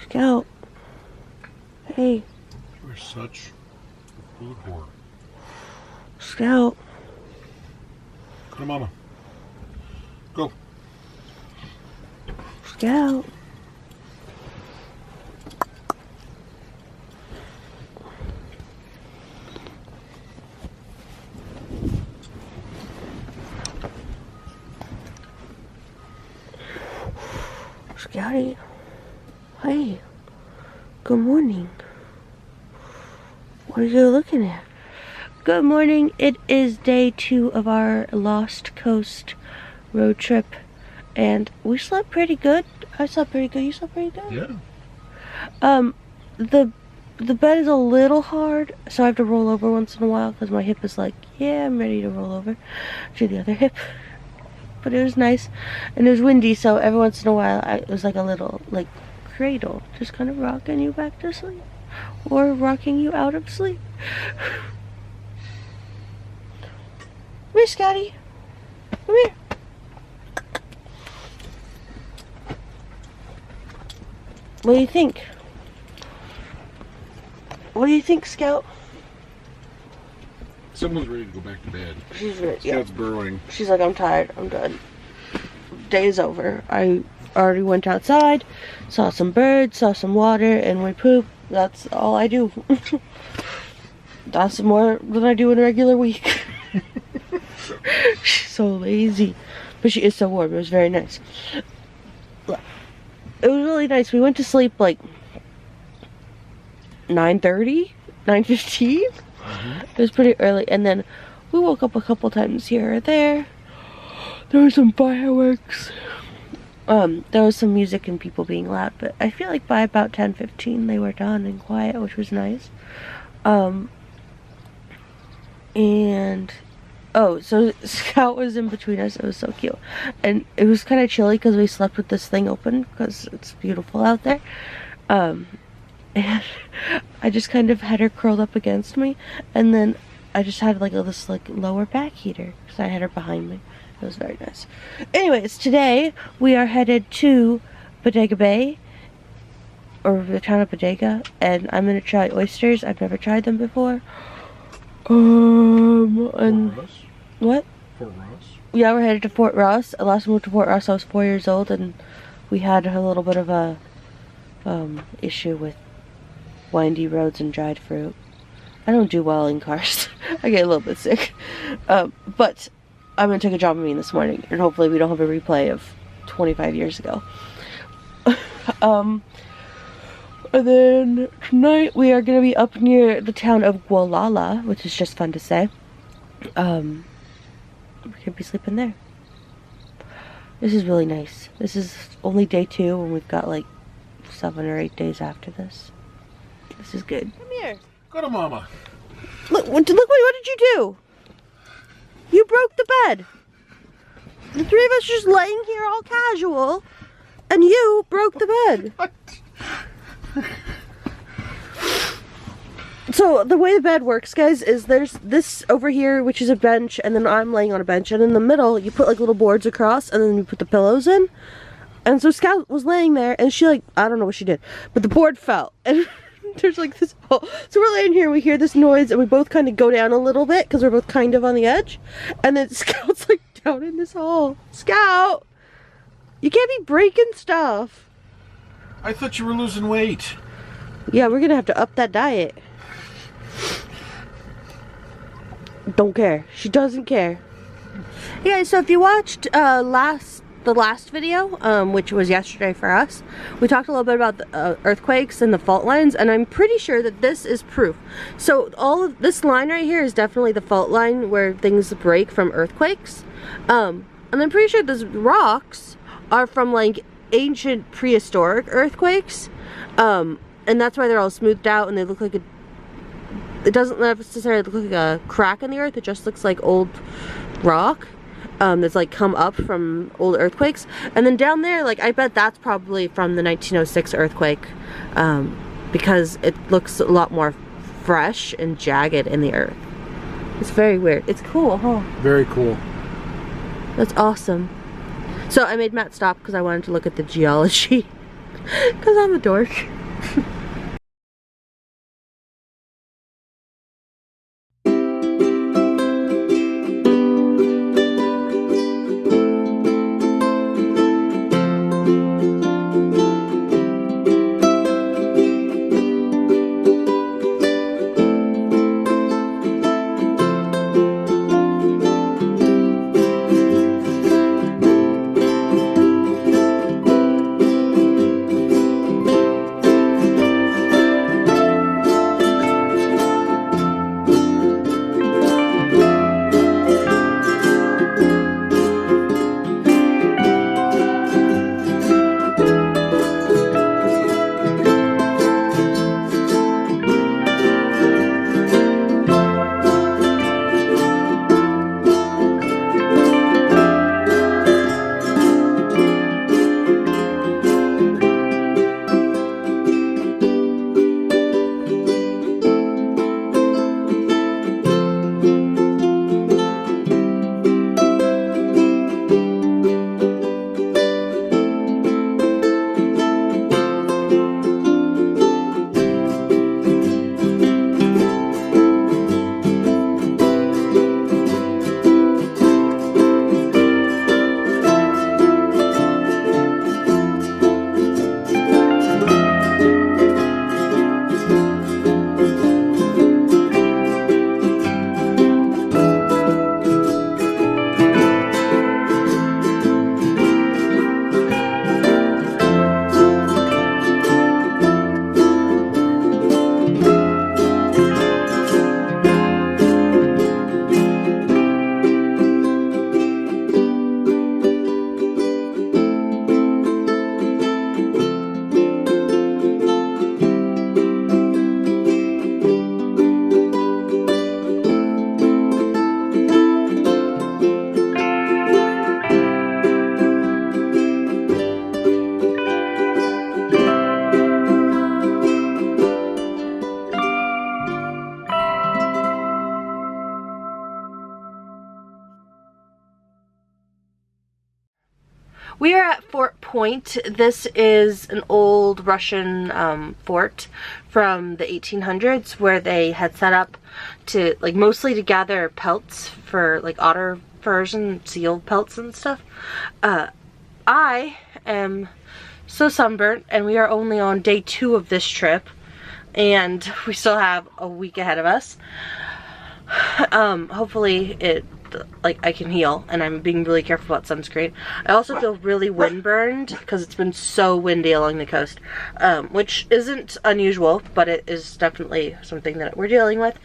Scout. Hey. You're such a food whore. Scout. Go to Mama. Go. Scout. Scouty. Hey. Good morning. What are you looking at? Good morning. It is day 2 of our Lost Coast road trip. And we slept pretty good. I slept pretty good. You slept pretty good? Yeah. The bed is a little hard, so I have to roll over once in a while because my hip is like, yeah, I'm ready to roll over to the other hip. But it was nice, and it was windy, so every once in a while it was like a little like cradle, just kind of rocking you back to sleep or rocking you out of sleep. Come here, Scotty. Come here. What do you think? What do you think, Scout? Someone's ready to go back to bed. She's ready. Scout's burrowing. She's like, I'm tired. I'm done. Day's over. I already went outside, saw some birds, saw some water, and we poop. That's all I do. That's more than I do in a regular week. She's so lazy. But she is so warm. It was very nice. It was really nice. We went to sleep like 9:30, 9:15. It was pretty early, and then we woke up a couple times here or there. There were some fireworks. There was some music and people being loud, but I feel like by about 10:15 they were done and quiet, which was nice. And oh, so Scout was in between us. It was so cute, and it was kind of chilly because we slept with this thing open because it's beautiful out there. And I just kind of had her curled up against me, and then I just had like this like lower back heater because I had her behind me. It was very nice. Anyways, today we are headed to Bodega Bay, or the town of Bodega, and I'm gonna try oysters. I've never tried them before. And Fort Ross? What? Fort Ross? Yeah, we're headed to Fort Ross. Last time we went to Fort Ross, I was 4 years old, and we had a little bit of a issue with windy roads and dried fruit. I don't do well in cars. I get a little bit sick. But I'm gonna take a Dramamine this morning, and hopefully we don't have a replay of 25 years ago. And then tonight we are gonna be up near the town of Gualala, which is just fun to say. We're gonna be sleeping there. This is really nice. This is only day 2, and we've got like 7 or 8 days after this. This is good. Come here. Go to Mama. Look, what did you do? You broke the bed. The 3 of us just laying here all casual, and you broke the bed. So the way the bed works, guys, is there's this over here, which is a bench, and then I'm laying on a bench, and in the middle you put like little boards across, and then you put the pillows in. And so Scout was laying there, and she like, I don't know what she did, but the board fell, and there's like this hole. So we're laying here, we hear this noise, and we both kind of go down a little bit, because we're both kind of on the edge. And then Scout's like down in this hole. Scout! You can't be breaking stuff. I thought you were losing weight. Yeah, we're gonna have to up that diet. Don't care. She doesn't care. Yeah, so if you watched the last video, which was yesterday for us, we talked a little bit about the earthquakes and the fault lines, and I'm pretty sure that this is proof. So all of this line right here is definitely the fault line where things break from earthquakes. And I'm pretty sure those rocks are from like ancient prehistoric earthquakes. And that's why they're all smoothed out and they look like it doesn't necessarily look like a crack in the earth, it just looks like old rock. That's like come up from old earthquakes. And then down there, like I bet that's probably from the 1906 earthquake, because it looks a lot more fresh and jagged in the earth. It's very weird. It's cool, huh? Very cool. That's awesome. So I made Matt stop because I wanted to look at the geology because I'm a dork. We are at Fort Point. This is an old Russian fort from the 1800s where they had set up to, like, mostly to gather pelts for, like, otter furs and seal pelts and stuff. I am so sunburnt, and we are only on day 2 of this trip, and we still have a week ahead of us. Hopefully I can heal, and I'm being really careful about sunscreen. I also feel really windburned because it's been so windy along the coast, which isn't unusual, but it is definitely something that we're dealing with.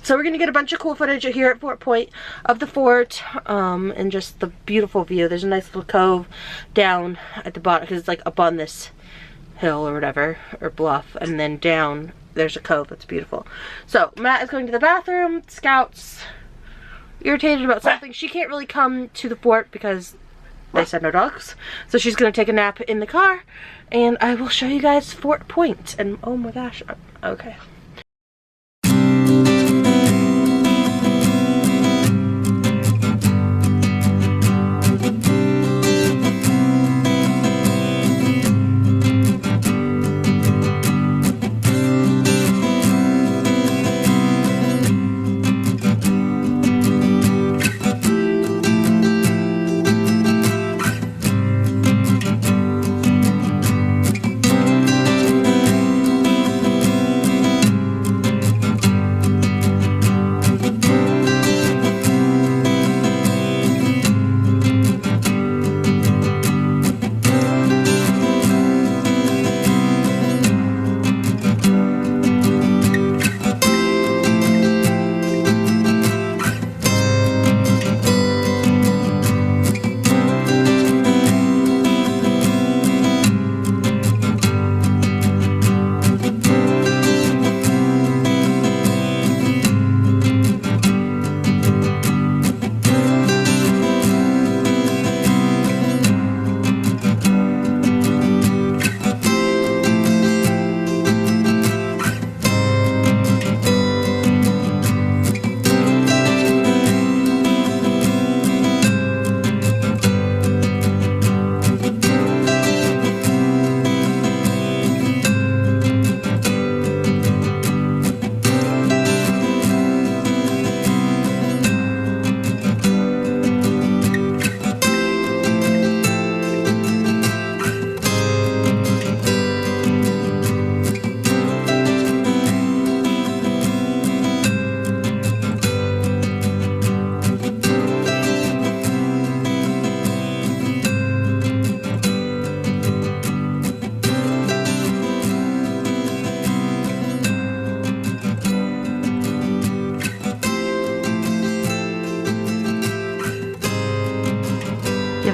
So we're gonna get a bunch of cool footage here at Fort Point of the fort, and just the beautiful view. There's a nice little cove down at the bottom because it's like up on this hill or whatever, or bluff, and then down there's a cove. It's beautiful. So Matt is going to the bathroom. Scout's irritated about something. She can't really come to the fort because they said no dogs. So she's gonna take a nap in the car, and I will show you guys Fort Point. And oh my gosh, okay.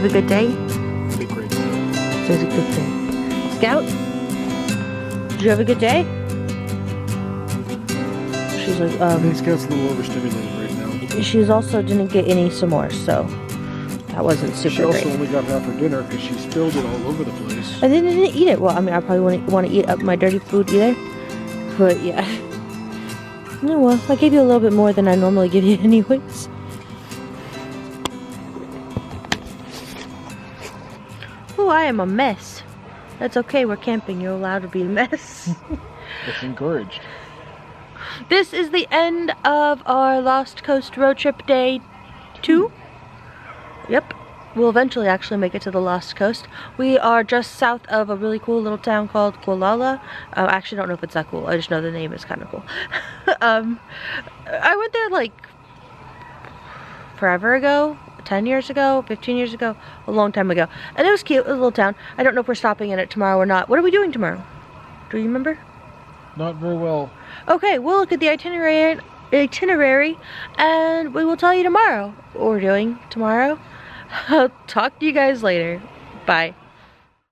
a good day? Be great. It was a good day. Scout? Did you have a good day? She's like, I think Scout's a little overstimulated right now. She's also didn't get any s'mores, so that wasn't super She also great. only got half her dinner because she spilled it all over the place. I didn't eat it. Well, I mean, I probably wouldn't want to eat up my dirty food either. But yeah. Oh well, I gave you a little bit more than I normally give you anyways. Oh, I am a mess. That's okay, we're camping. You're allowed to be a mess. It's encouraged. This is the end of our Lost Coast road trip day 2. Yep. We'll eventually actually make it to the Lost Coast. We are just south of a really cool little town called Gualala. I actually don't know if it's that cool. I just know the name is kind of cool. I went there like forever ago. 10 years ago, 15 years ago, a long time ago. And it was cute, it was a little town. I don't know if we're stopping in it tomorrow or not. What are we doing tomorrow? Do you remember? Not very well. Okay, we'll look at the itinerary and we will tell you tomorrow what we're doing tomorrow. I'll talk to you guys later. Bye.